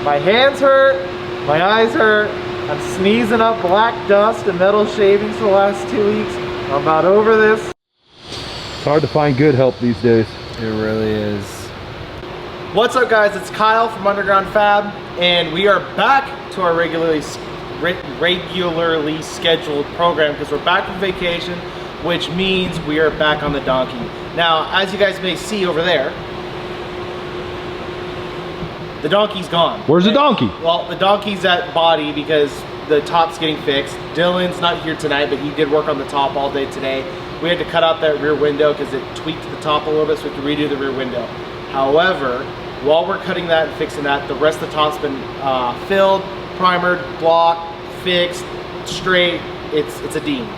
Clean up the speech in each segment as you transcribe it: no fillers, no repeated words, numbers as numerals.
My hands hurt, my eyes hurt. I'm sneezing up black dust and metal shavings for the last 2 weeks. I'm about over this. It's hard to find good help these days. It really is. What's up, guys? It's Kyle from Underground Fab, and we are back to our regularly scheduled program because we're back from vacation, which means we are back on the donkey. Now, as you guys may see over there, the donkey's gone. Where's the donkey? Well, the donkey's at body because the top's getting fixed. Dylan's not here tonight, but he did work on the top all day today. We had to cut out that rear window because it tweaked the top a little bit, so we had to redo the rear window. However, while we're cutting that and fixing that, the rest of the top's been filled, primered, blocked, fixed, straight. It's a Dean.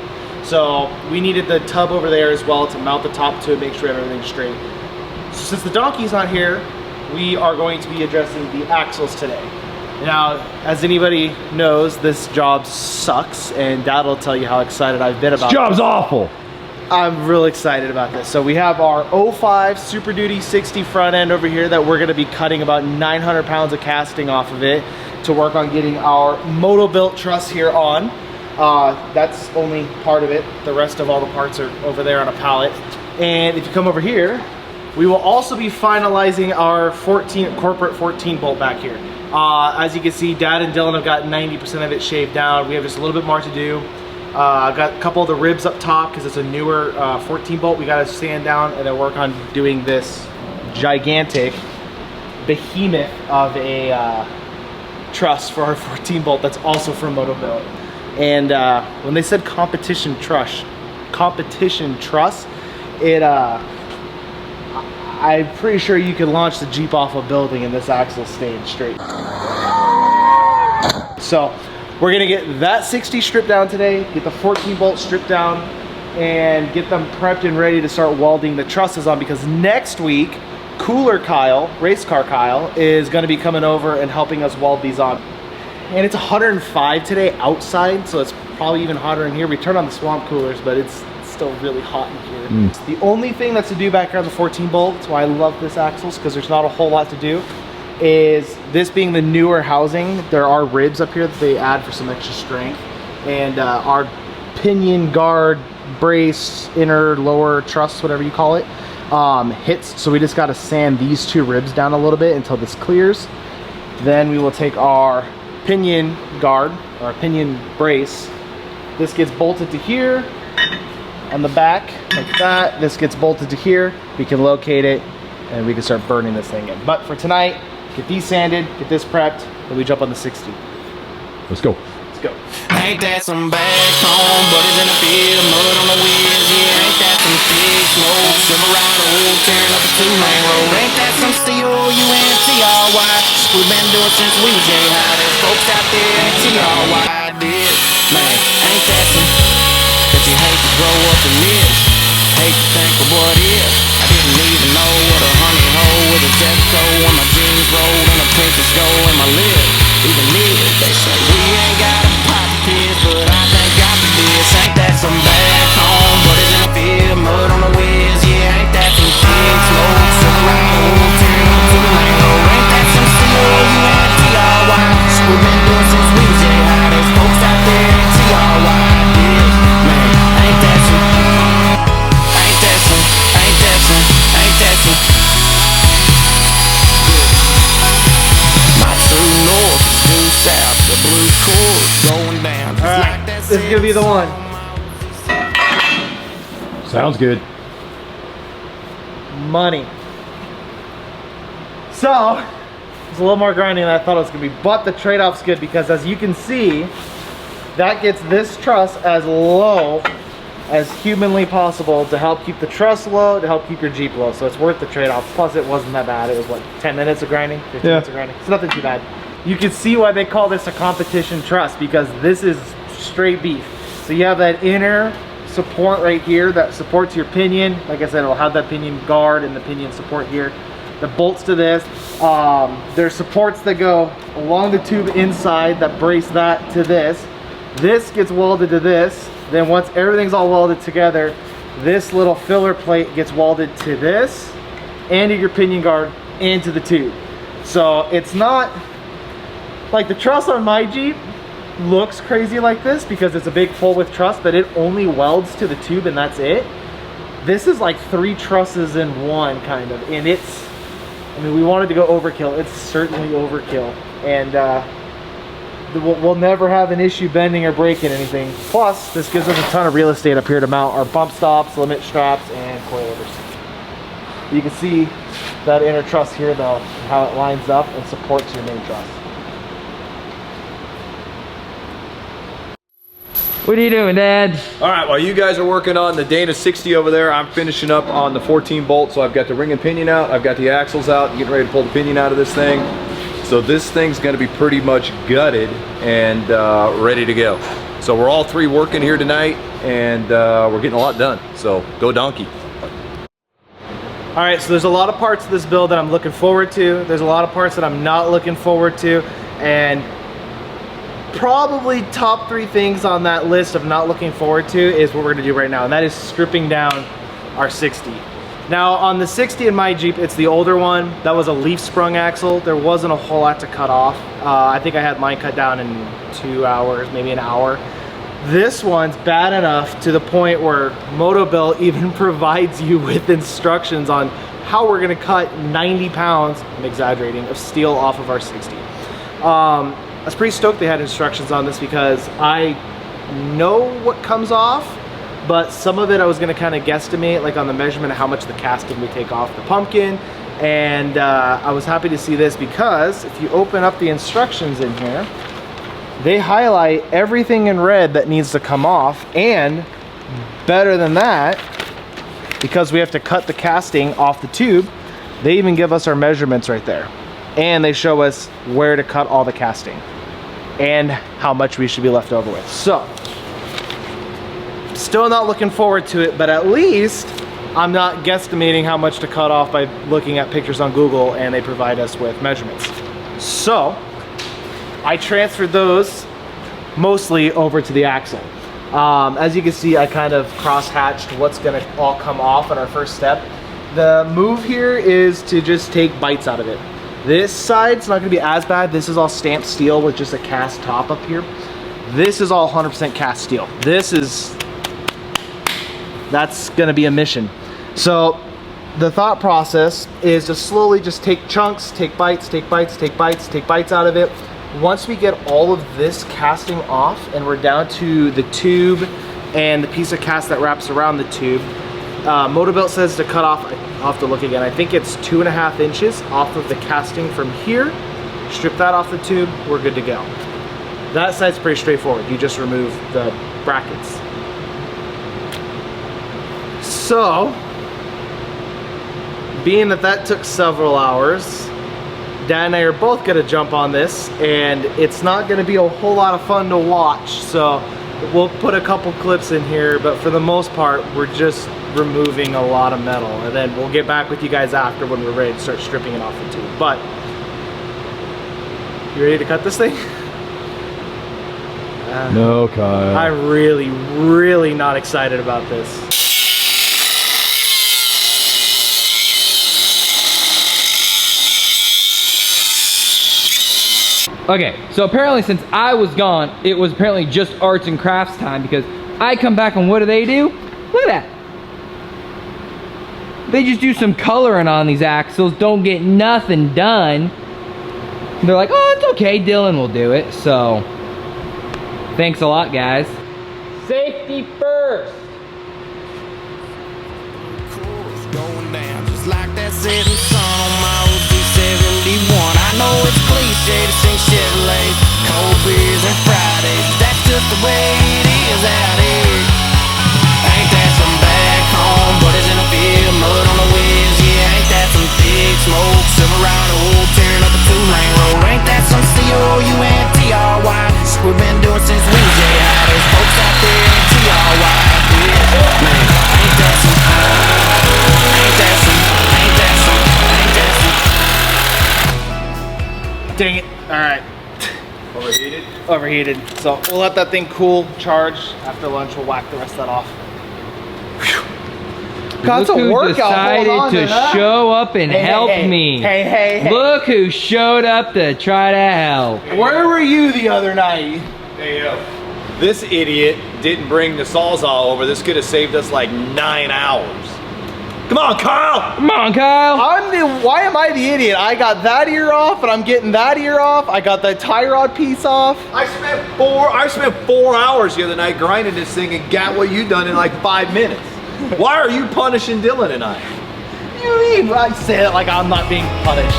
So we needed the tub over there as well to mount the top to it, make sure everything's straight. So since the donkey's not here, we are going to be addressing the axles today. Now, as anybody knows, this job sucks, and Dad will tell you how excited I've been about this job's awful. I'm real excited about this. So we have our 05 Super Duty 60 front end over here that we're gonna be cutting about 900 pounds of casting off of it to work on getting our moto-built truss here on. That's only part of it. The rest of all the parts are over there on a pallet. And if you come over here, we will also be finalizing our corporate 14 bolt back here. As you can see, Dad and Dylan have got 90% of it shaved down. We have just a little bit more to do. I've got a couple of the ribs up top because it's a newer 14 bolt. We got to sand down and then work on doing this gigantic behemoth of a truss for our 14 bolt that's also from Moto-Built. And when they said competition truss, I'm pretty sure you could launch the Jeep off a building and this axle staying straight. So we're gonna get that 60 stripped down today, get the 14 bolts stripped down, and get them prepped and ready to start welding the trusses on, because next week, Cooler Kyle, Race Car Kyle, is gonna be coming over and helping us weld these on. And it's 105 today outside, so it's probably even hotter in here. We turned on the swamp coolers, but it's still really hot in here. The only thing that's to do back here on the 14 bolt, that's why I love this axles, because there's not a whole lot to do, is this being the newer housing, there are ribs up here that they add for some extra strength. And our pinion guard, brace, inner, lower truss, whatever you call it, hits. So we just got to sand these two ribs down a little bit until this clears. Then we will take our pinion guard, or pinion brace. This gets bolted to here on the back like that. This gets bolted to here. We can locate it and we can start burning this thing in. But for tonight, get these sanded, get this prepped, and we jump on the 60. Let's go. Let's go. Ain't that some backbone, buddies in the field, mud on the wheels, yeah, ain't that some big smoke, Silverado, tearing up a two-lane road, ain't that some C-O-U-N-T-R-Y, we've been doing since we was J-High, there's folks out there in T-R-Y did, man, ain't that some, that you hate to grow up and live, hate to think of what is, I didn't even know what a honey hole with a Zepco when my jeans rolled and a princess go in my lip, even live, they say we ain't got a pot to piss, but I thank God for this, ain't that some back home, buddies in the field, mud on the wheels, yeah, ain't that some big smoke, Silverado, tearing up to the lane road, ain't that some C-O-U-N-T-R-Y, we've been doing since we was J-High, there's folks out there in T-R-Y, yeah, man, ain't that some, ain't that some, ain't that some, ain't that some, my true north, due south, the blue cord going down. All right, this is gonna be the one. Sounds good. Money. So, it's a little more grinding than I thought it was gonna be, but the trade-off's good because as you can see, that gets this truss as low as humanly possible to help keep the truss low, to help keep your Jeep low. So it's worth the trade-off. Plus it wasn't that bad. It was what, 10 minutes of grinding? 15 minutes of grinding. It's nothing too bad. You can see why they call this a competition truss, because this is straight beef. So you have that inner support right here that supports your pinion. Like I said, it'll have that pinion guard and the pinion support here. The bolts to this, there's supports that go along the tube inside that brace that to this. This gets welded to this. Then once everything's all welded together, this little filler plate gets welded to this and to your pinion guard and to the tube. So it's not like the truss on my Jeep looks crazy like this because it's a big full width truss, but it only welds to the tube and that's it. This is like 3 trusses in one kind of, and it's, I mean, we wanted to go overkill. It's certainly overkill, and we'll never have an issue bending or breaking anything. Plus, this gives us a ton of real estate up here to mount our bump stops, limit straps, and coilovers. You can see that inner truss here though, how it lines up and supports your main truss. What are you doing, Dad? All right, while you guys are working on the Dana 60 over there, I'm finishing up on the 14 bolt. So I've got the ring and pinion out, I've got the axles out, getting ready to pull the pinion out of this thing. So this thing's gonna be pretty much gutted and ready to go. So we're all 3 working here tonight, and we're getting a lot done. So go donkey. All right, so there's a lot of parts of this build that I'm looking forward to. There's a lot of parts that I'm not looking forward to, and probably top 3 things on that list of not looking forward to is what we're gonna do right now, and that is stripping down our 60. Now on the 60 in my Jeep, it's the older one. That was a leaf sprung axle. There wasn't a whole lot to cut off. I think I had mine cut down in 2 hours, maybe an hour. This one's bad enough to the point where Motobill even provides you with instructions on how we're gonna cut 90 pounds, I'm exaggerating, of steel off of our 60. I was pretty stoked they had instructions on this because I know what comes off, but some of it I was gonna kind of guesstimate, like on the measurement of how much the casting would take off the pumpkin. And I was happy to see this because if you open up the instructions in here, they highlight everything in red that needs to come off, and better than that, because we have to cut the casting off the tube, they even give us our measurements right there. And they show us where to cut all the casting and how much we should be left over with. So, still not looking forward to it, but at least I'm not guesstimating how much to cut off by looking at pictures on Google, and they provide us with measurements. So, I transferred those mostly over to the axle. As you can see, I kind of cross-hatched what's gonna all come off in our first step. The move here is to just take bites out of it. This side's not gonna be as bad. This is all stamped steel with just a cast top up here. This is all 100% cast steel. That's gonna be a mission. So the thought process is to slowly just take chunks, take bites, take bites, take bites, take bites out of it. Once we get all of this casting off and we're down to the tube and the piece of cast that wraps around the tube, Motobill says to cut off, I'll have to look again, I think it's 2.5 inches off of the casting from here. Strip that off the tube, we're good to go. That side's pretty straightforward. You just remove the brackets. So, being that took several hours, Dad and I are both gonna jump on this, and it's not gonna be a whole lot of fun to watch, so we'll put a couple clips in here, but for the most part, we're just removing a lot of metal, and then we'll get back with you guys after when we're ready to start stripping it off the tube. But, you ready to cut this thing? No, Kyle. I'm really not excited about this. Okay, so apparently since I was gone, it was apparently just arts and crafts time, because I come back and what do? Look at that. They just do some coloring on these axles, don't get nothing done. They're like, oh, it's okay, Dylan will do it. So, thanks a lot, guys. Safety first. Going down just like that setting sun on my old 271. I know it's cliche to sing Chevrolet, cold beers and Fridays, but that's just the way it is out here. Ain't that some back home, buddies in the field, mud on the wheels, yeah, ain't that some big smoke, Silverado, tearing up a 2-lane road, ain't that some C-O-U-N-T-R-Y, we've been doing since we was out, there's folks out there in T-R-Y, yeah, man, ain't that some, ain't that some, ain't that some, ain't that some. Dang it, all right. Overheated? Overheated. So we'll let that thing cool, charge. After lunch, we'll whack the rest of that off. Whew. Got Look to who work out. Hold decided on to that. show up and help me. Hey. Look who showed up to try to help. Where were you the other night? Hey, yo. This idiot didn't bring the Sawzall over. This could have saved us like 9 hours. Come on, Kyle! Come on, Kyle. Why am I the idiot? I got that ear off and I'm getting that ear off. I got the tie rod piece off. I spent 4 hours the other night grinding this thing and got what you done in like 5 minutes. Why are you punishing Dylan and I? You mean? I say it like I'm not being punished.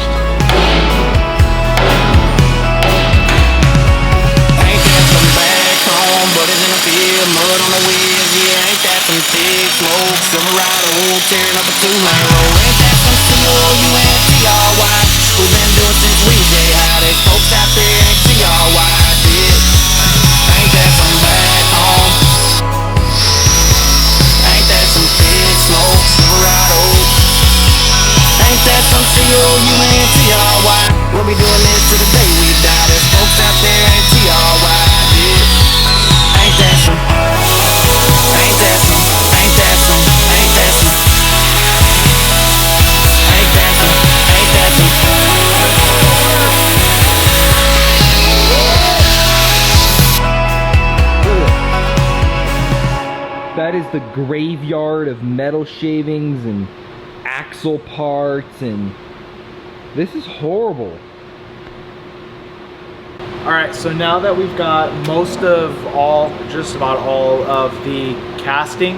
Ain't that some back home, buddies in the field, mud on the wheels, yeah, ain't that some thick smoke, Silverado tearing up a 2-lane road, ain't that some C-O-U-N-T-R-Y, we've been doing since we J5, there's folks out there ain't T-R-Y, yeah, ain't that some back home, ain't that some thick smoke, Silverado, ain't that some C-O-U-N-T-R-Y, we'll be doing this till the day we die, there's folks out there ain't T-R-Y, yeah, ain't that some, ain't that some, ain't that some, ain't that some, ain't that some, ain't that some. That is the graveyard of metal shavings and axle parts, and this is horrible. All right, so now that we've got just about all of the casting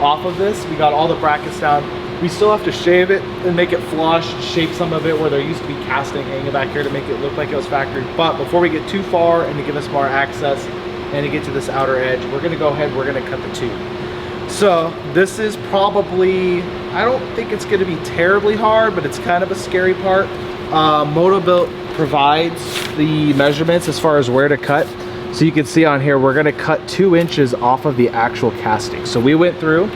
off of this, we got all the brackets down. We still have to shave it and make it flush, shape some of it where there used to be casting hanging back here to make it look like it was factory. But before we get too far and to give us more access and to get to this outer edge, we're gonna go ahead, we're gonna cut the tube. So this is probably, I don't think it's gonna be terribly hard, but it's kind of a scary part. Motobuilt provides the measurements as far as where to cut. So you can see on here, we're gonna cut 2 inches off of the actual casting. So we went through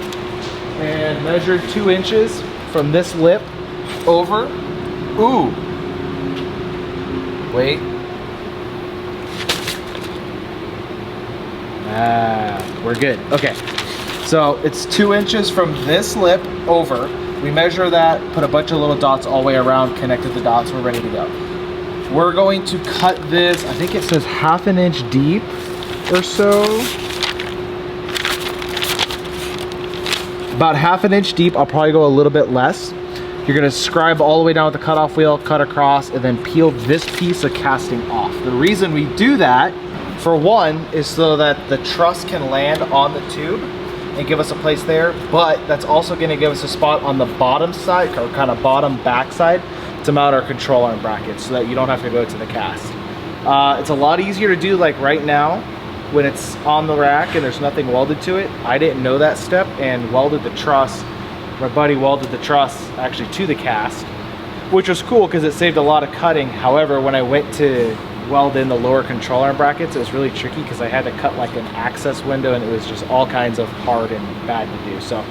and measured 2 inches from this lip over. Ooh, wait. We're good, okay. So it's 2 inches from this lip over. We measure that, put a bunch of little dots all the way around, connected the dots, we're ready to go. We're going to cut this, I think it says 1/2 inch deep or so. About 1/2 inch deep, I'll probably go a little bit less. You're gonna scribe all the way down with the cutoff wheel, cut across, and then peel this piece of casting off. The reason we do that, for one, is so that the truss can land on the tube and give us a place there, but that's also gonna give us a spot on the bottom side, or kind of bottom back side, to mount our control arm brackets so that you don't have to go to the cast. It's a lot easier to do like right now when it's on the rack and there's nothing welded to it. I didn't know that step and welded the truss. My buddy welded the truss actually to the cast, which was cool because it saved a lot of cutting. However, when I went to weld in the lower control arm brackets, it was really tricky because I had to cut like an access window and it was just all kinds of hard and bad to do. So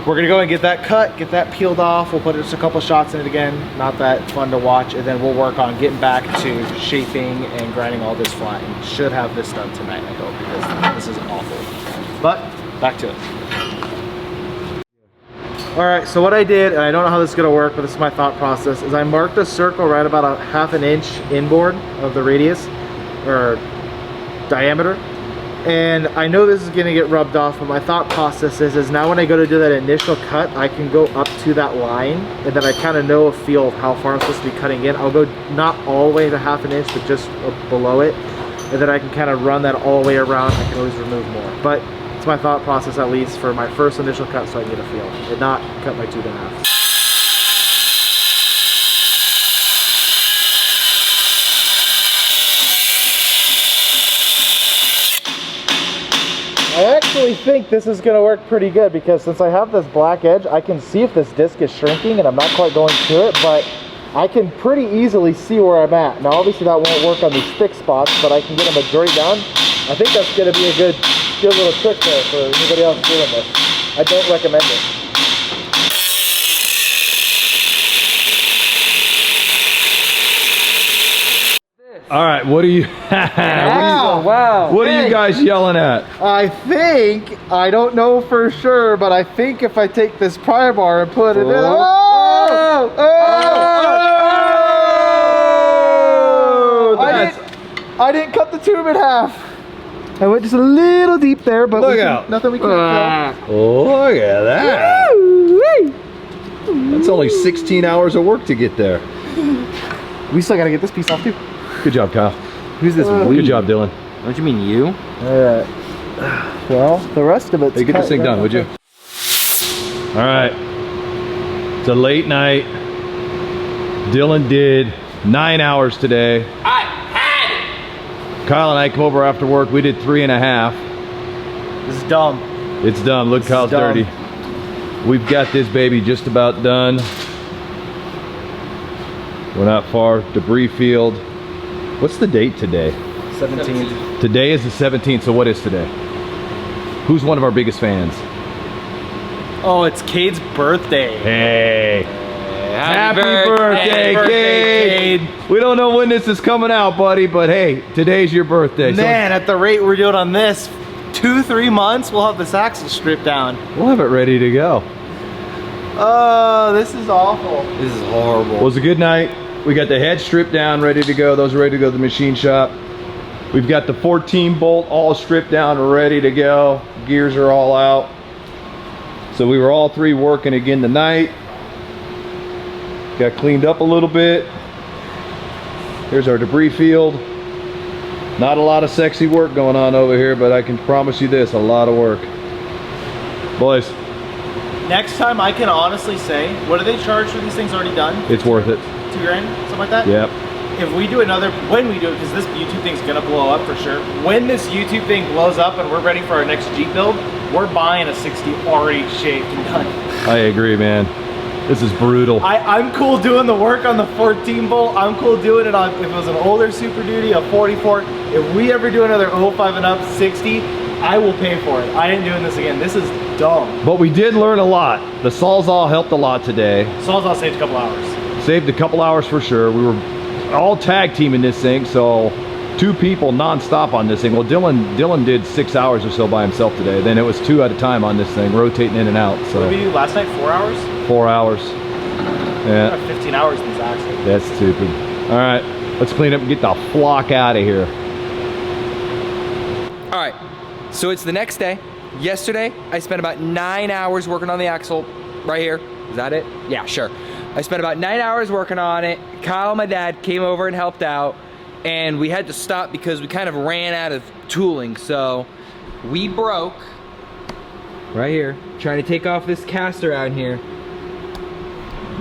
we're gonna go and get that cut, get that peeled off. We'll put just a couple shots in it again, not that fun to watch, and then we'll work on getting back to shaping and grinding all this flat, and should have this done tonight, I hope, because this is awful. But back to it. All right, so what I did, and I don't know how this is gonna work, but this is my thought process, is I marked a circle right about a 1/2 inch inboard of the radius, or diameter. And I know this is gonna get rubbed off, but my thought process is now when I go to do that initial cut, I can go up to that line, and then I kind of know a feel of how far I'm supposed to be cutting in. I'll go not all the way to 1/2 inch, but just below it. And then I can kind of run that all the way around. I can always remove more. But it's my thought process, at least for my first initial cut, so I get a feel and not cut my tube in half. I actually think this is going to work pretty good because since I have this black edge, I can see if this disc is shrinking, and I'm not quite going to it, but I can pretty easily see where I'm at. Now obviously that won't work on these thick spots, but I can get a majority down. I think that's going to be a good little trick there for anybody else doing this. I don't recommend it. All right, what are you? Wow. What are you guys yelling at? I think, I don't know for sure, but I think if I take this pry bar and put it in. Oh! I didn't cut the tube in half. I went just a little deep there, but nothing we couldn't kill. Look at that. That's only 16 hours of work to get there. We still gotta get this piece off too. Good job, Kyle. Who's this? Good job, Dylan. What do you mean, you? Well, the rest of it's Hey, get this thing done, would you? All right. It's a late night. Dylan did 9 hours today. I had it. Kyle and I come over after work. We did 3.5. This is dumb. It's done. Look, Kyle's dumb. dirty. We've got this baby just about done. We're not far. Debris field. What's the date today? 17th. Today is the 17th, so what is today? Who's one of our biggest fans? Oh, it's Cade's birthday. Hey. Happy birthday, Cade. We don't know when this is coming out, buddy, but hey, today's your birthday. Man, at the rate we're doing on this, 2-3 months, we'll have this axle stripped down. We'll have it ready to go. Oh, this is awful. This is horrible. Well, it was a good night. We got the head stripped down, ready to go. Those are ready to go to the machine shop. We've got the 14 bolt all stripped down, ready to go. Gears are all out. So we were all three working again tonight. Got cleaned up a little bit. Here's our debris field. Not a lot of sexy work going on over here, but I can promise you this, a lot of work. Boys, Next time I can honestly say, what do they charge for these things already done? it's worth it. 2 grand, something like that? Yep. If we do another, when we do it, because this YouTube thing's gonna blow up for sure. When this YouTube thing blows up and we're ready for our next Jeep build, we're buying a 60 already shaped and done. I agree, man. This is brutal. I'm cool doing the work on the 14 bolt. I'm cool doing it on, if it was an older Super Duty, a 44. If we ever do another 05 and up 60, I will pay for it. I ain't doing this again. This is dumb. But we did learn a lot. The Sawzall helped a lot today. Sawzall saved a couple hours. Saved a couple hours for sure. We were all tag teaming this thing, so 2 people non-stop on this thing. Well, Dylan did 6 hours or so by himself today. Then it was 2 at a time on this thing, rotating in and out. So What did we do last night? 4 hours? 4 hours. Yeah, 15 hours in these axles. that's stupid. All right, let's clean up and get the flock out of here. All right, so it's the next day. Yesterday, I spent about 9 hours working on the axle right here. Is that it? Yeah, sure. I spent about 9 hours working on it. Kyle, my dad, came over and helped out, and we had to stop because we kind of ran out of tooling. So we broke, right here, trying to take off this caster out here.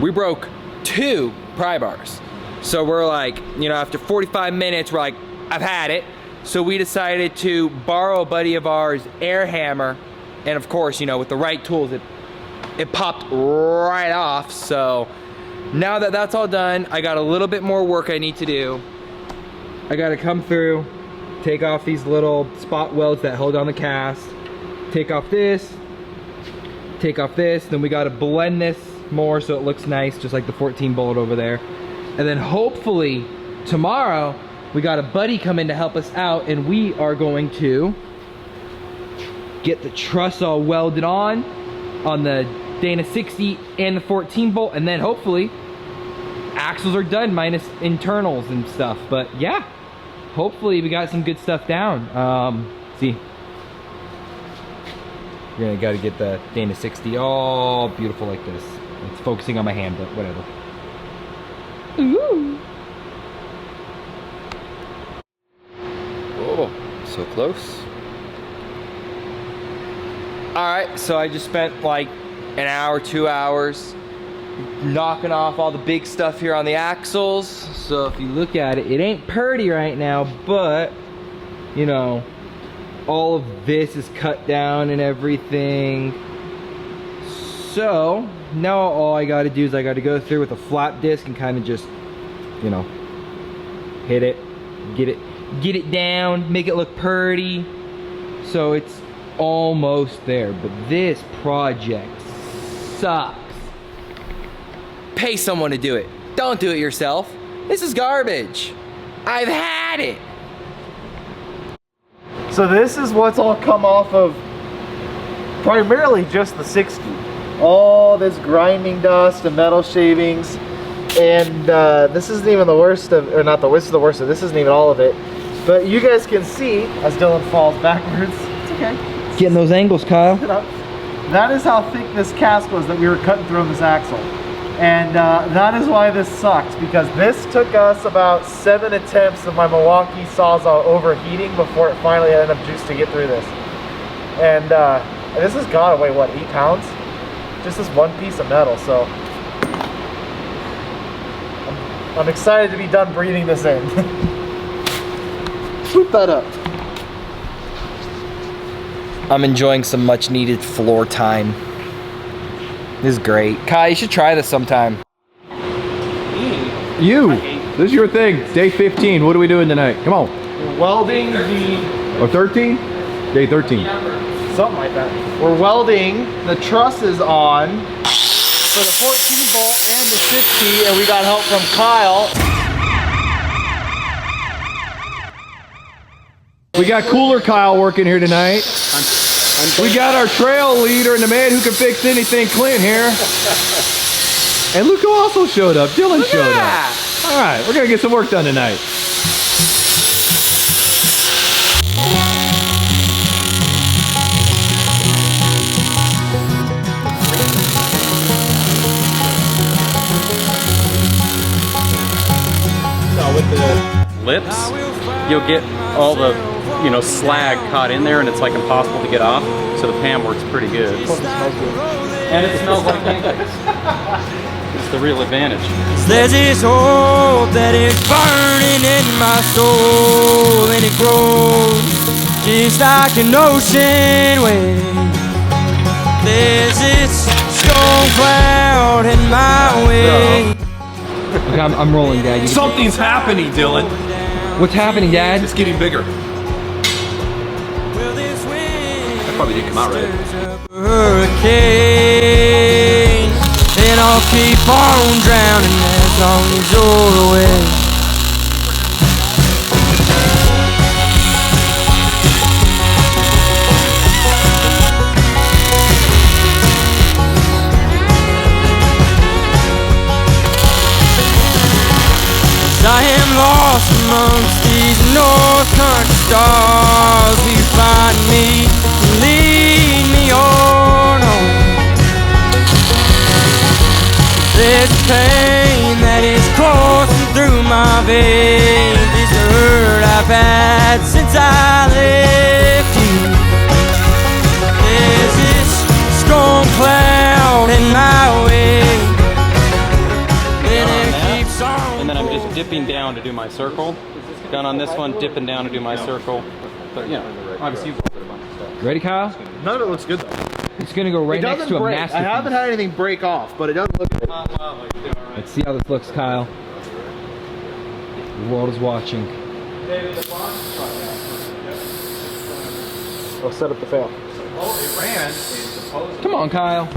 We broke 2 pry bars. So we're like, you know, after 45 minutes, we're like, I've had it. So we decided to borrow a buddy of ours' air hammer. And of course, you know, with the right tools, it popped right off. So now that that's all done, I got a little bit more work I need to do. I gotta come through, take off these little spot welds that hold on the cast, take off this, then we gotta blend this more so it looks nice, just like the 14 bolt over there. And then hopefully tomorrow, we got a buddy come in to help us out, and we are going to get the truss all welded on the Dana 60 and the 14 bolt, and then hopefully axles are done minus internals and stuff. But yeah, hopefully we got some good stuff down. See, we're gonna gotta get the Dana 60 all beautiful like this. It's focusing on my hand, but whatever. Ooh. Oh, so close. All right, so I just spent like an hour, 2 hours knocking off all the big stuff here on the axles. So if you look at it, it ain't pretty right now, but you know, all of this is cut down and everything. So now all I gotta do is I gotta go through with a flap disc and kind of just, you know, hit it, get it down, make it look pretty. So it's almost there, but this project sucks. Pay someone to do it. Don't do it yourself. This is garbage. I've had it. So this is what's all come off of primarily just the 60. All this grinding dust and metal shavings. And this isn't even the worst of, or not the worst, this is the worst of, this isn't even all of it. But you guys can see, as Dylan falls backwards, it's okay. Getting those angles, Kyle. That is how thick this cast was that we were cutting through on this axle. And that is why this sucks, because this took us about 7 attempts of my Milwaukee Sawzall overheating before it finally had enough juice to get through this. And this has got to weigh, what, 8 pounds? Just this one piece of metal, so I'm excited to be done breathing this in. Swoop that up. I'm enjoying some much needed floor time. This is great. Kai, you should try this sometime. You. This is your thing. Day 15. What are we doing tonight? Come on. We're welding the... Or 13? Day 13. Something like that. We're welding the trusses on for the 14 bolt and the 60, and we got help from Kyle. We got Cooler Kyle working here tonight. We got our trail leader and the man who can fix anything, Clint, here. And look who also showed up. Dylan showed up. All right, we're gonna get some work done tonight. So with the lips, you'll get all the slag caught in there, and it's like impossible to get off. So the PAM works pretty good. And it smells like pancakes. It's the real advantage. There's this hope that is burning in my soul, and it grows just like an ocean wave. There's this storm cloud in my way. Okay, I'm rolling, Dad. Something's happening, Dylan. What's happening, Dad? It's getting bigger. That probably didn't come out right. Hurricane, and I'll keep on drowning as long as you're away. I am lost amongst these North Country stars. Will you find me and lead me on home? There's pain that is coursing through my veins. It's the hurt I've had since I left you. There's this storm cloud in my way, and it keeps on. And then I'm just dipping down to do my circle. Done on this one, dipping down to do my circle. But obviously you've got a bunch of stuff. Ready, Kyle? None of it looks good though. It's gonna go right It next doesn't to a break. masterpiece. I haven't had anything break off, but it doesn't look good. Let's see how this looks, Kyle. The world is watching. I'll set up the fail. Come on, Kyle.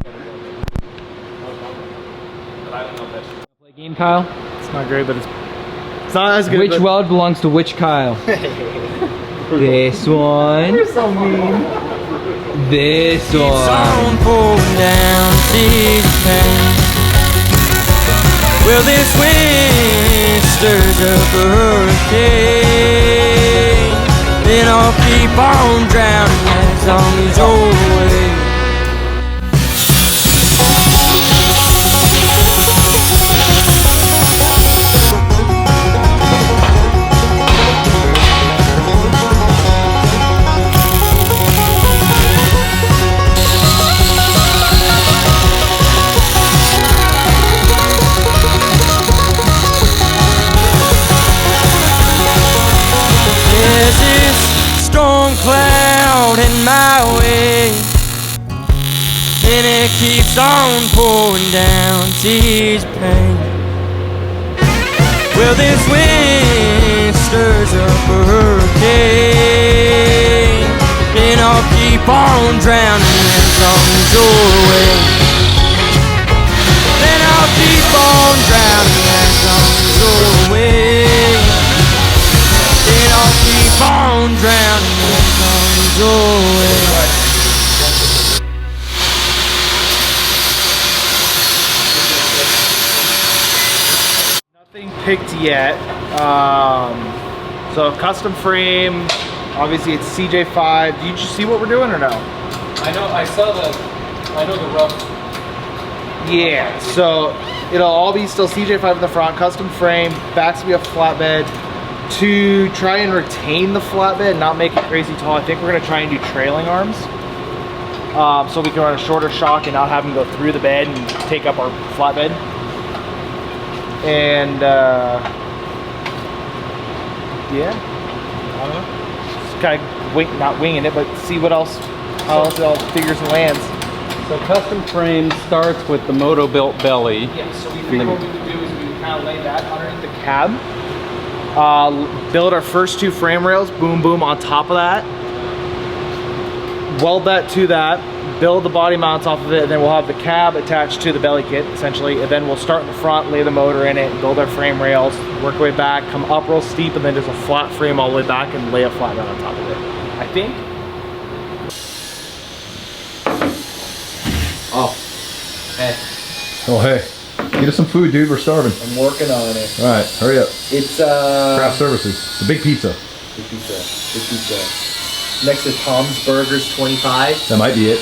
Play game, Kyle. It's not great, but it's not as good. Which but weld belongs to which Kyle? This one. You're so mean. This Keeps one. on pouring down, see the pain. Well, this wind stirs up a hurricane, then I'll keep on drowning as long as you're away. There's this storm cloud in my way, and it keeps on pouring down tears of pain. Well, this wind stirs up a hurricane, and I'll keep on drowning as long as you're away. Then I'll keep on drowning as long as you're away. phone drowning when it comes away. Nothing picked yet. So custom frame, obviously it's CJ5. Did you see what we're doing or no? I know the rough. Yeah, so it'll all be still CJ5 in the front, custom frame, back's gonna be a flatbed. To try and retain the flatbed, not make it crazy tall, I think we're gonna try and do trailing arms. So we can run a shorter shock and not have them go through the bed and take up our flatbed. And yeah, I don't know. Just kind of not winging it, but see what else, how else it all figures and lands. So custom frame starts with the moto built belly. Yeah, so we think what we would do is we would kind of lay that underneath the cab. Build our first 2 frame rails, boom, boom, on top of that. Weld that to that, build the body mounts off of it, and then we'll have the cab attached to the belly kit, essentially. And then we'll start in the front, lay the motor in it, build our frame rails, work our way back, come up real steep, and then just a flat frame all the way back and lay a flat bed on top of it. I think. Oh. Hey. Oh, hey. Get us some food, dude. We're starving. I'm working on it. All right, hurry up. It's Craft Services. It's a big pizza. Big pizza. Big pizza. Next is Tom's Burgers 25. That might be it.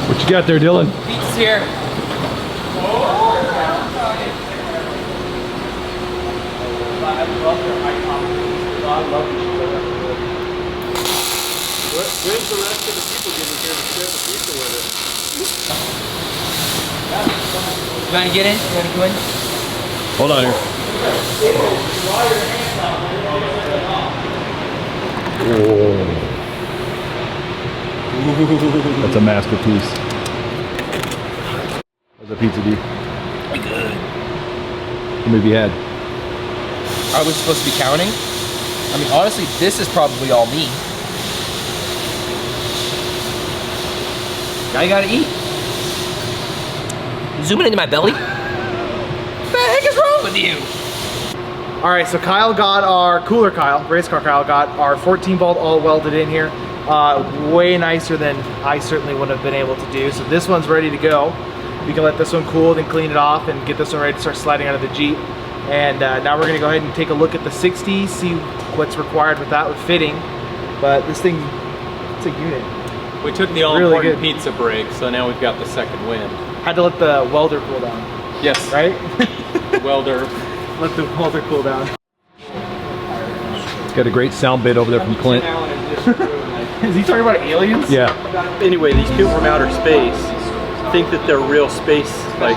What you got there, Dylan? Pizza's here. Where's the rest of the people getting here to share the pizza with us? You wanna get in? You wanna go in? Hold on here. Whoa. That's a masterpiece. How's the pizza, D? Good. How many have you had? Are we supposed to be counting? I mean, honestly, this is probably all me. Now you gotta eat. Zooming into my belly? What the heck is wrong with you? All right, so Kyle got our cooler. Race car Kyle got our 14 bolt all welded in here. Way nicer than I certainly would have been able to do. So this one's ready to go. We can let this one cool, then clean it off and get this one ready to start sliding out of the Jeep. And now we're gonna go ahead and take a look at the 60, see what's required with that with fitting. But this thing, it's a unit. We took the all-important pizza break, so now we've got the second wind. Had to let the welder cool down. Yes. Right? Welder. Let the welder cool down. It's got a great sound bit over there from Clint. Is he talking about aliens? Yeah. Anyway, these people from outer space think that they're real space, like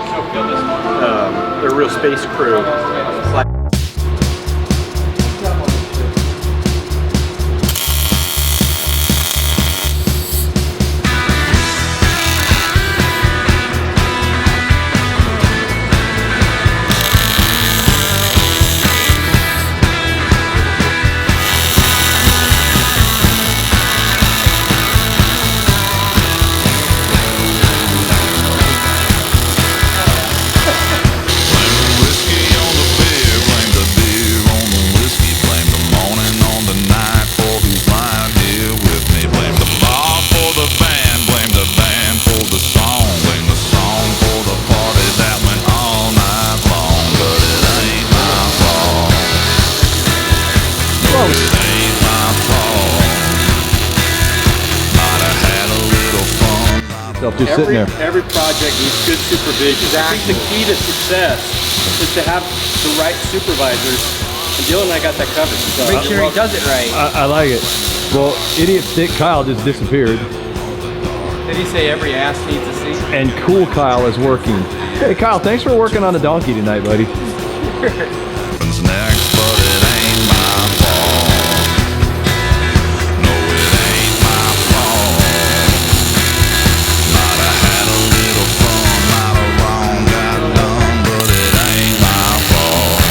they're real space crew. It's like Just sitting there. every project needs good supervision. I think the key to success is to have the right supervisors. And Dylan and I got that covered. So Make sure he does it right. I like it. Well, idiot stick Kyle just disappeared. Did he say every ass needs a seat? And cool Kyle is working. Hey Kyle, thanks for working on the donkey tonight, buddy. Next, but it ain't my fault. No, it ain't my fault. Might have had a little fun, might have wrong got done, but it ain't my fault.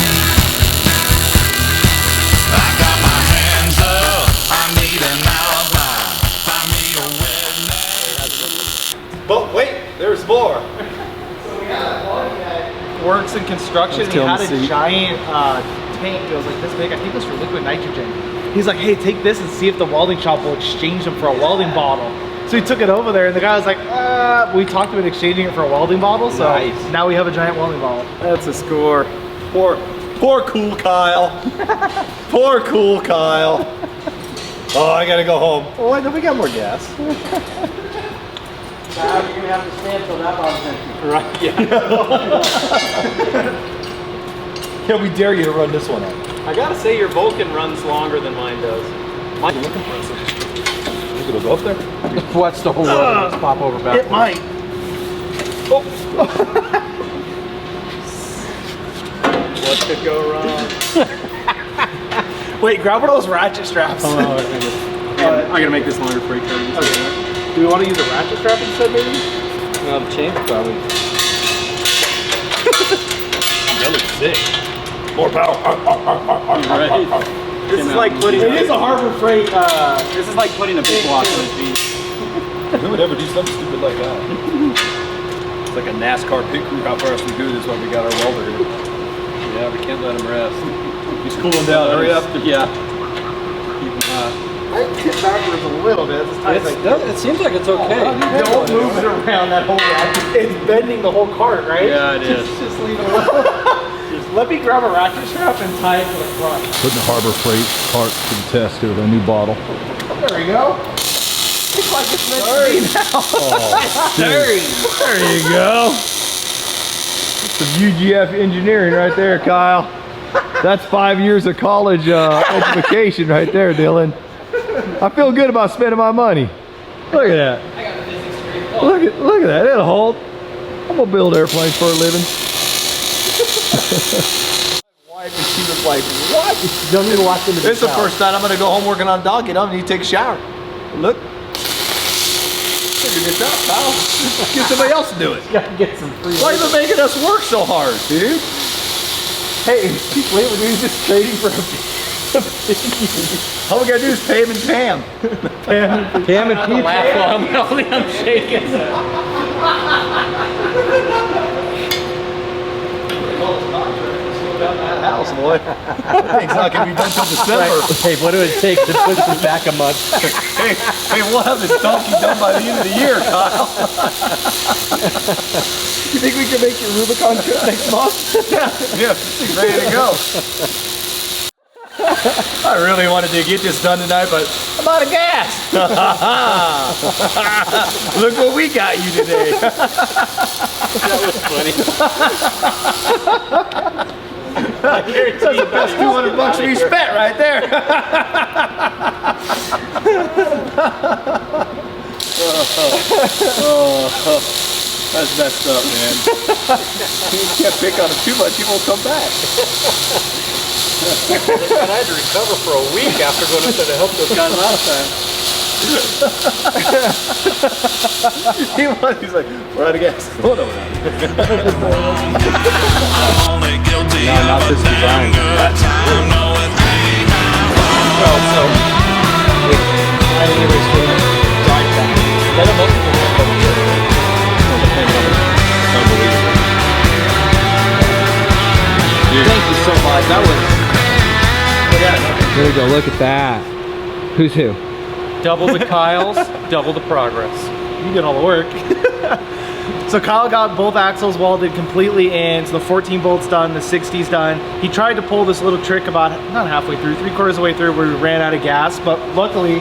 I got my hands up, I need an alibi. Find me a witness. But wait, There's more. So we had a buddy that works in construction. He had a giant tank that was like this big. I think it was for liquid nitrogen. He's like, hey, take this and see if the welding shop will exchange them for a welding bottle. So he took it over there, and the guy was like, we talked about exchanging it for a welding bottle, so now we have a giant welding bottle. That's a score. Poor cool Kyle. Poor cool Kyle. Oh, I gotta go home. Oh, I know we got more gas. You're gonna have to stand till that bottle's empty. Right, yeah. Can we dare you to run this one out? I gotta say your Vulcan runs longer than mine does. Mine's impressive. Think it'll go up there? Watch the whole world just pop over back. It might. Oh. What could go wrong? Wait, grab one of those ratchet straps. I'm gonna make this longer for you. Okay. Do we want to use a ratchet strap instead, maybe? The chain probably. That looks sick. More power. Right. This is like putting. It is a Harbor Freight. This is like putting a big block in a Jeep. Who would ever do something stupid like that? It's like a NASCAR pit crew. How fast we do this while we got our welder here. Yeah, we can't let him rest. He's cooling down. Hurry up. Yeah. Keep him hot. I tip backwards a little bit. It seems like it's okay. Don't move it around that whole ratchet. It's bending the whole cart, right? Yeah, it is. Just leave it alone. Let me grab a ratchet strap and tie it to the front. Putting the Harbor Freight cart to the test here with a new bottle. There we go. It's like it's meant to be now. There you go. Some UGF engineering right there, Kyle. That's 5 years of college education right there, Dylan. I feel good about spending my money. Look at that. Look at that. It'll hold. I'm gonna build airplanes for a living. My wife, and she was like, "What? You don't need to watch into This is the first night I'm gonna go home working on a dog. Get home and you take a shower. Look. Figure this out, Kyle. Get somebody else to do it. Gotta get some free. Why are you making us work so hard, dude? Hey, wait, we're just trading for a All we gotta do is pay him and Pam. Pam and Pete. I'm shaking. That house, boy. That thing's not gonna be done till December. Hey, what do it take to push this back a month? hey, we'll have this donkey done by the end of the year, Kyle. You think we can make your Rubicon trip next month? Yeah, she's ready to go. I really wanted to get this done tonight, but I'm out of gas. Look what we got you today. That was funny. That's the best $200 we spent right there. That's messed up, man. You can't pick on him too much, he won't come back. And I had to recover for a week after going up there to help those guys last time. He's like, we're out of gas. Oh, no, we're not. No, not this design. Well, so I anyways drive back. Let them open the Thank you so much. That was. There we go, look at that. Who's who? Double the Kyles, double the progress. You did all the work. So Kyle got both axles welded completely in, so the 14 bolts done, the 60's done. He tried to pull this little trick about, not halfway through, 3/4 of the way through where we ran out of gas, but luckily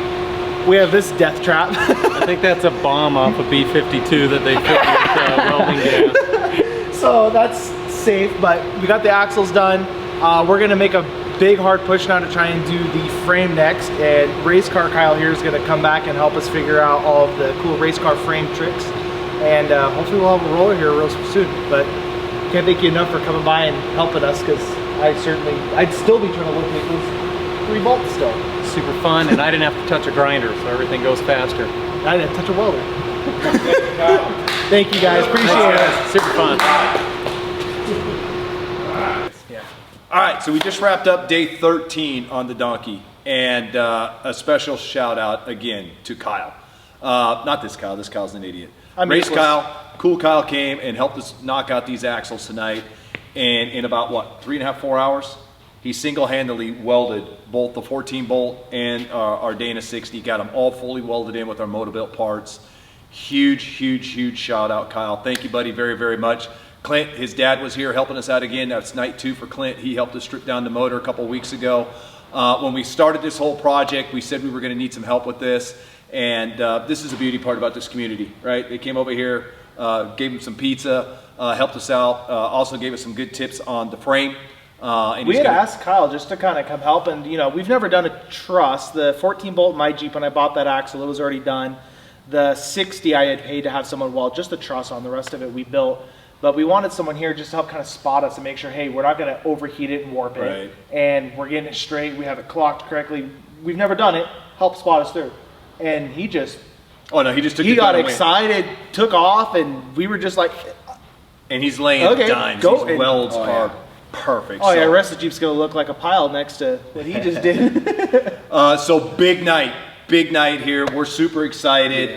we have this death trap. I think that's a bomb off of B-52 that they put with welding gas. So that's safe, but we got the axles done. We're gonna make a big hard push now to try and do the frame next, and race car Kyle here is gonna come back and help us figure out all of the cool race car frame tricks, and hopefully we'll have a roller here real soon. But can't thank you enough for coming by and helping us, because I'd still be trying to locate those 3 bolts still. Super fun, and I didn't have to touch a grinder, so everything goes faster. I didn't touch a welder. Thank you guys, appreciate it. Super fun. All right, so we just wrapped up day 13 on the donkey, and a special shout out again to Kyle. Not this Kyle. This Kyle's an idiot. I'm Race useless. Kyle, Cool Kyle came and helped us knock out these axles tonight. And in about, what, 3.5, 4 hours, he single-handedly welded both the 14 bolt and our Dana 60, got them all fully welded in with our Motobuilt parts. Huge, huge, huge shout out, Kyle. Thank you, buddy, very, very much. Clint, his dad was here helping us out again. That's night 2 for Clint. He helped us strip down the motor a couple weeks ago. When we started this whole project, we said we were gonna need some help with this. And this is the beauty part about this community, right? They came over here, gave him some pizza, helped us out, also gave us some good tips on the frame. And we had asked Kyle just to kind of come help, and you know, we've never done a truss. The 14 bolt in my Jeep, when I bought that axle, it was already done. The 60 I had paid to have someone weld just the truss on. The rest of it we built. But we wanted someone here just to help kind of spot us and make sure, hey, we're not going to overheat it and warp it. Right. And we're getting it straight. We have it clocked correctly. We've never done it. Help spot us through. And he just... Oh, no, he just took He the got gun away. excited, took off, and we were just like... And he's laying Okay, dimes. go. These welds Oh, are yeah. perfect. Oh, yeah, the So- rest of the Jeep's going to look like a pile next to what he just did. So big night here. We're super excited.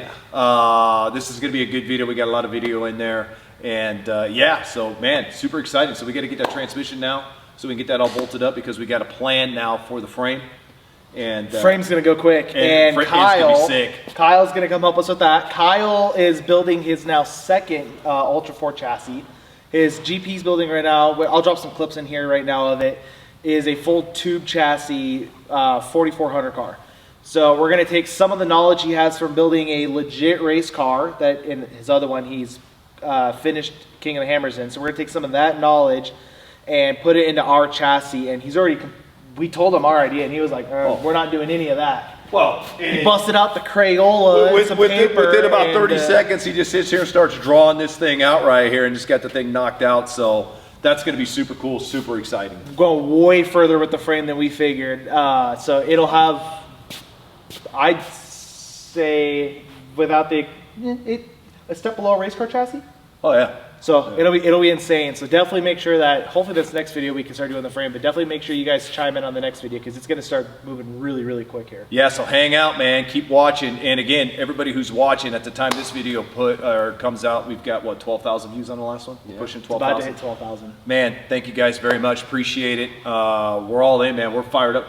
This is gonna be a good video. We got a lot of video in there, and yeah, so man, super excited. So we got to get that transmission now, so we can get that all bolted up, because we got a plan now for the frame. And Frame's gonna go quick, and frame is gonna be sick. Kyle's gonna come help us with that. Kyle is building his now second Ultra 4 chassis. His GP's building right now. I'll drop some clips in here right now of it. Is a full tube chassis 4400 car. So we're gonna take some of the knowledge he has from building a legit race car, that in his other one he's finished King of the Hammers in. So we're gonna take some of that knowledge and put it into our chassis. And he's already, we told him our idea, and he was like, we're not doing any of that. well, He busted out the Crayola and some paper. within about 30 and, seconds, he just sits here and starts drawing this thing out right here, and just got the thing knocked out. So that's gonna be super cool, super exciting. Going way further with the frame than we figured. So it'll have, I'd say, without a step below a race car chassis. Oh yeah. So it'll be insane. So definitely make sure that, hopefully this next video we can start doing the frame, but definitely make sure you guys chime in on the next video, because it's gonna start moving really, really quick here. Yeah, so hang out, man. Keep watching. And again, everybody who's watching, at the time this video comes out, we've got, what, 12,000 views on the last one? Yeah. Pushing It's about to 12,000. hit 12,000. Man, thank you guys very much. Appreciate it. We're all in, man. We're fired up.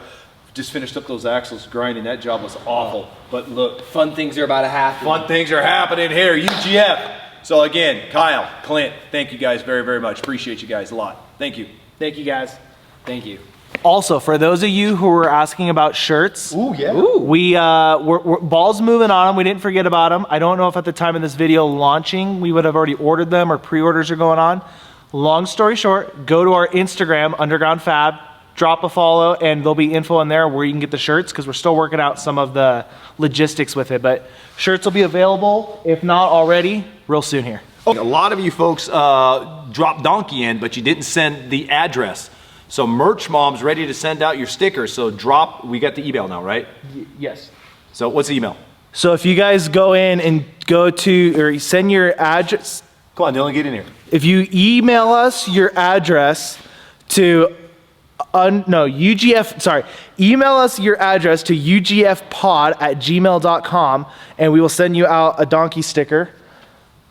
Just finished up those axles grinding. That job was awful. But look, Fun things are about to happen. fun things are happening here. UGF. So again, Kyle, Clint, thank you guys very, very much. Appreciate you guys a lot. Thank you. Thank you guys. Thank you. Also, for those of you who were asking about shirts, Ooh, yeah. we're ball's moving on them. We didn't forget about them. I don't know if at the time of this video launching, we would have already ordered them or pre-orders are going on. Long story short, go to our Instagram, Underground Fab, drop a follow, and there'll be info in there where you can get the shirts, because we're still working out some of the logistics with it. But shirts will be available, if not already, real soon here. A lot of you folks dropped Donkey in, but you didn't send the address. So Merch Mom's ready to send out your stickers. So we got the email now, right? Yes. So what's the email? So if you guys go in and go to, or send your address, Come on, Dylan, get in here. if you email us your address to email us your address to ugfpod@gmail.com, and we will send you out a donkey sticker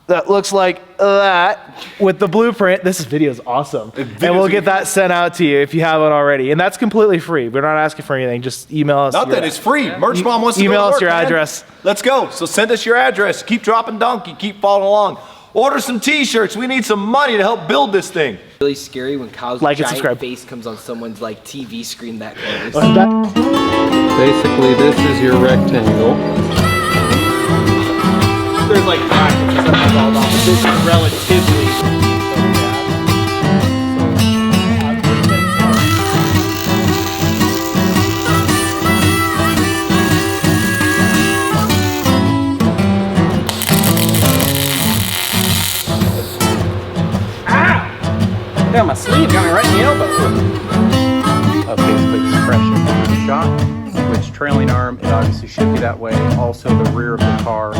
that looks like that with the blueprint. This video is awesome. And we'll get that sent out to you if you haven't already. And that's completely free. We're not asking for anything. Just email us. Nothing, it's free. Merch Mom wants to Email go to us work, your man. address. Let's go. So send us your address. Keep dropping Donkey. Keep following along. Order some t-shirts. We need some money to help build this thing. Really scary when Kyle's Like and giant subscribe. face comes on someone's like TV screen that close. Basically, this is your rectangle. There's like practice and stuff involved on this. This is relatively. Yeah, my sleeve got me right in the elbow. Basically compression shot, which trailing arm, it obviously should be that way. Also the rear of the car.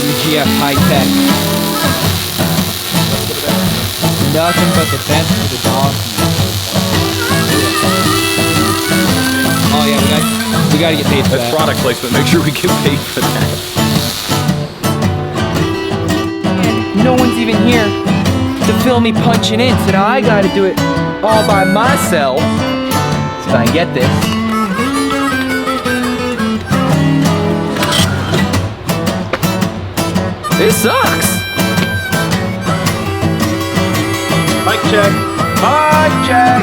UGF high tech. Nothing but the best for the dog. We gotta get paid for That's that. product placement. Make sure we get paid for that. No one's even here to film me punching in, so now I gotta do it all by myself. So if I can get this. This sucks. Mic check. Mic check.